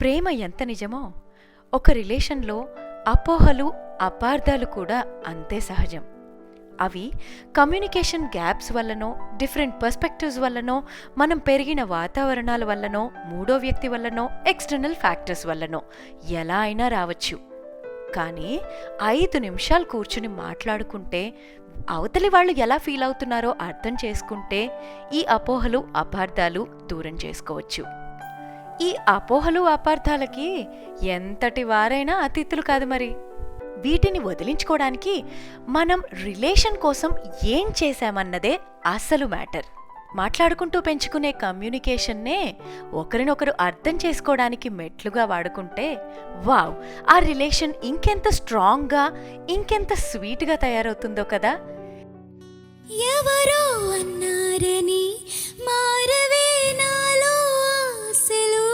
ప్రేమ ఎంత నిజమో ఒక రిలేషన్లో అపోహలు అపార్థాలు కూడా అంతే సహజం. అవి కమ్యూనికేషన్ గ్యాప్స్ వల్లనో, డిఫరెంట్ పర్స్పెక్టివ్స్ వల్లనో, మనం పెరిగిన వాతావరణాల వల్లనో, మూడో వ్యక్తి వల్లనో, ఎక్స్టర్నల్ ఫ్యాక్టర్స్ వల్లనో ఎలా అయినా రావచ్చు. కానీ 5 నిమిషాలు కూర్చుని మాట్లాడుకుంటే, అవతలి వాళ్ళు ఎలా ఫీల్ అవుతున్నారో అర్థం చేసుకుంటే ఈ అపోహలు అపార్థాలు దూరం చేసుకోవచ్చు. ఈ అపోహలు అపార్థాలకి ఎంతటి వారైనా అతిథులు కాదు మరి. వీటిని వదిలించుకోవడానికి మనం రిలేషన్ కోసం ఏం చేశామన్నదే అసలు మ్యాటర్. మాట్లాడుకుంటూ పెంచుకునే కమ్యూనికేషన్నే ఒకరినొకరు అర్థం చేసుకోవడానికి మెట్లుగా వాడుకుంటే వావ్, ఆ రిలేషన్ ఇంకెంత స్ట్రాంగ్గా, ఇంకెంత స్వీట్గా తయారవుతుందో కదా. ఎవరో అన్నారని మారవే నాలో ఆశలు,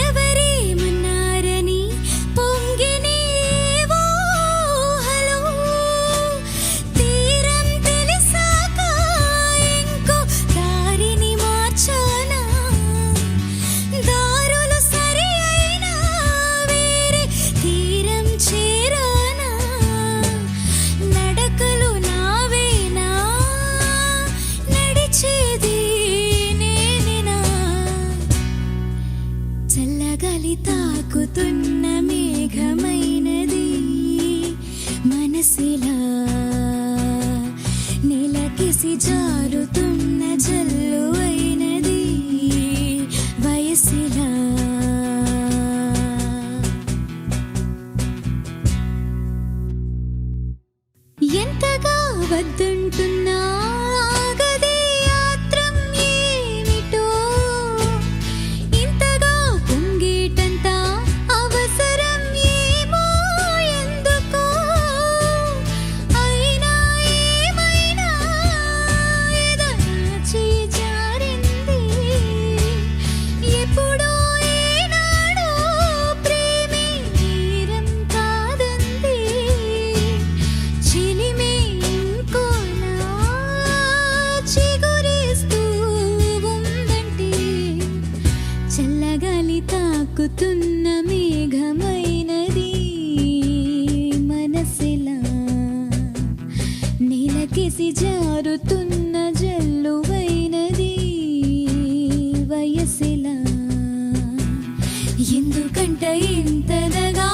ఎవరేమన్నారని పొంగినేవో ఊహలు, తీరం తెలిసాక ఇంకో దారిని మార్చానా, దారులు సరి అయినా వేరే తీరం చేరానా, నడకలు నావేనా నడిచేది నేనేనా, చల్లగాలి తాకుతున్న మేఘమైనది మనసిలా, నేలకేసి జారుతున్న జల్లు అయినది వయసిలా. ఎంతగా వద్దంటున్నా ఆగదే ఆత్రం ఏమిటో, ఇంతగా పొంగేటంత అవసరం ఏమో ఎందుకో, అయినా ఏమైనా ఎదరాచి జారింది, ఎప్పుడో ఏనాడో ప్రేమే తీరం కాదంది, చిలిమే ఇంకోలా చిగురిస్తూ ఉందంటే, చల్లగాలి తాకుతున్న మేఘమైనది మనసిలా, నేలకేసి జారుతున్న జల్లువైనది వయసిలా. ఎందుకంట ఇంతదగా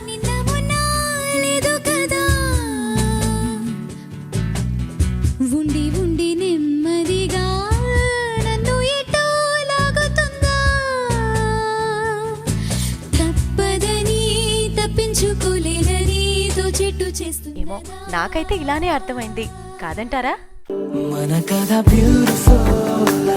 నిన్న మొన్న లేదు కదా, ఉండి ఉండి నెమ్మదిగా నన్ను ఎటో లాగుతుందా, తప్పదని తప్పించుకోలేనని చెట్టు చేస్తుంది. ఏమో నాకైతే ఇలానే అర్థమైంది, కాదంటారా? మన కథ బ్యూటిఫుల్